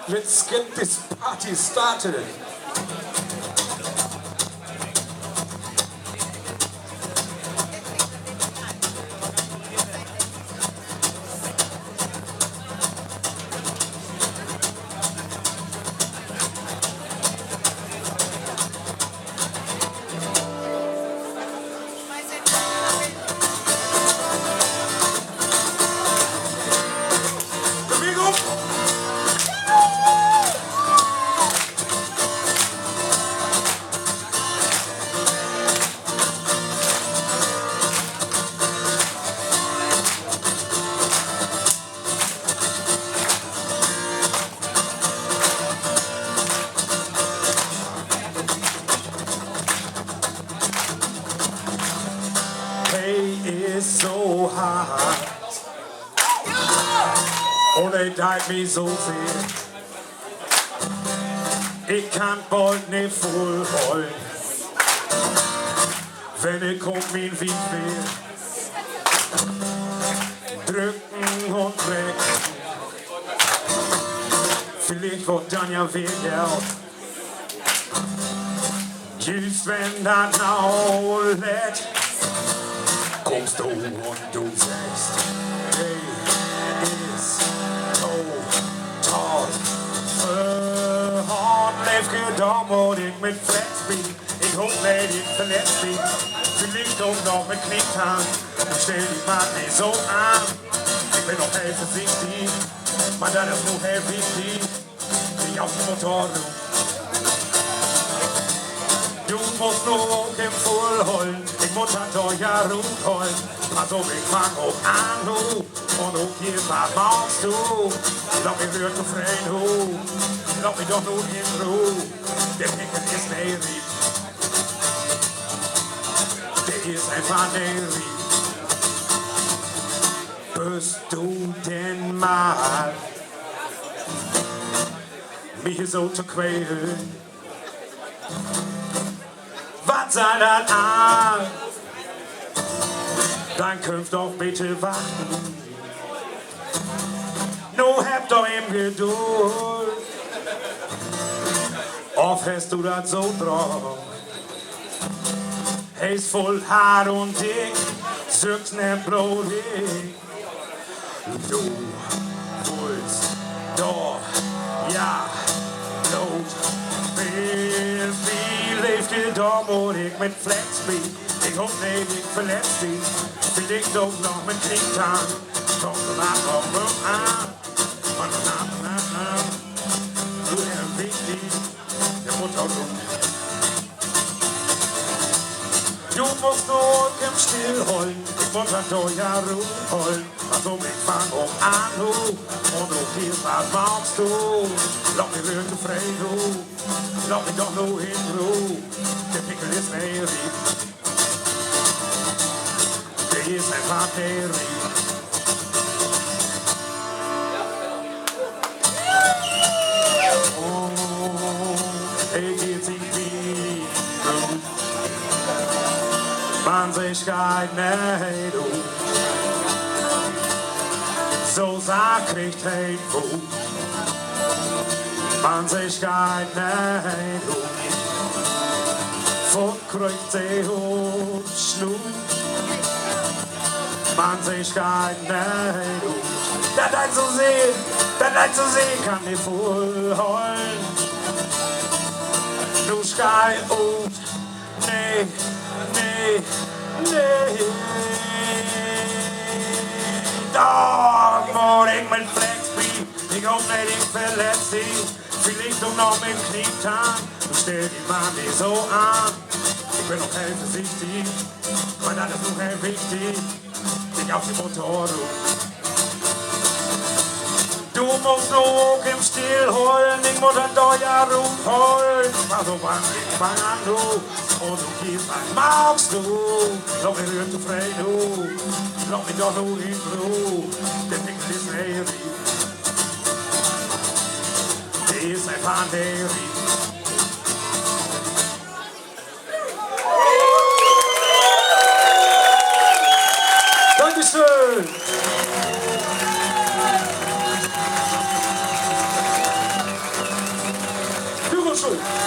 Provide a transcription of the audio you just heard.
Let's get this party started. Is so hard og det dig mig så til. Jeg kan boldene fuldhold, wenn det kom min vinter. Drücken und brechen, vielleicht hvordan jeg vil hjælpe. Just wenn dann auch let kommst du und du sagst, hey, ist total verhårdt. Leefgedom und ich mit Flatspeed. Ich hoffe, ich verletzt mich. Vielleicht auch noch mit Knicktan. Stell dich mal nicht so an. Ich bin noch hell vorsichtig. Man, das ist nur hell wichtig. Nicht auf den Motor, du musst nur im Fullholen. Ich muss an euer Ruf holen. Pass auf, ich fang auch an, du. Und auch hier, was machst du? Lass mich rühren zu freien, du. Lass mich doch nur in Ruhe. Der Pickel ist ne Rieb. Der ist einfach ne Rieb. Bist du denn mal mich so zu quälen? Was sei das an? Dann könnt doch bitte warten. Nur habt doch im Geduld. Oft hast du das so drauf. Er ist voll hart und dick, sögst nicht blodig. Du willst doch, ja, Blut. Wie leeft je dom und ich mit Flatspeed. Ich hoffe nicht, ich verletzt dich. Vielleicht auch noch mit Knicktan. Komm du mal auf mich an. Du bist wichtig, der Mutter rum. Du musst nur im Still holen. Ich muss an euer Ruhe holen. Also ich fang auch an, du. Und du gehst, was machst du? Lass mich rühren zu frei, du. Lass mich doch nur in Ruhe. Der Pickel ist ne Rieb. Der ist einfach ne Rieb. Oh, ich geht's irgendwie gut. Man sich geht nicht um. So sag kriegt ein Wut. Man sich geht nicht um. Von Kreuze und Schnur. Man sich geht nicht um. Das ein zu sehen, kann nicht voll heulen. Du schrei und nee. Doch, moet ik met Flatspeed. Ik hoop niet, ik verletz dich. Vielleicht auch noch mit Knicktan. Du stell dich mal nicht so an. Ich bin noch hell vorsichtig. Weil das ist nur hell wichtig. Dich auf die Motorroute. Du musst nur im Still holen, ich muss an euer Ruf holen. Also wann ich fang an, du. Und du gehst, was magst du? Lass mich rühren zu frei, du. Lass mich doch nur in Ruhe. Der Pickel ist ne Rieb. Der ist einfach ne Rieb. Dankeschön! Good.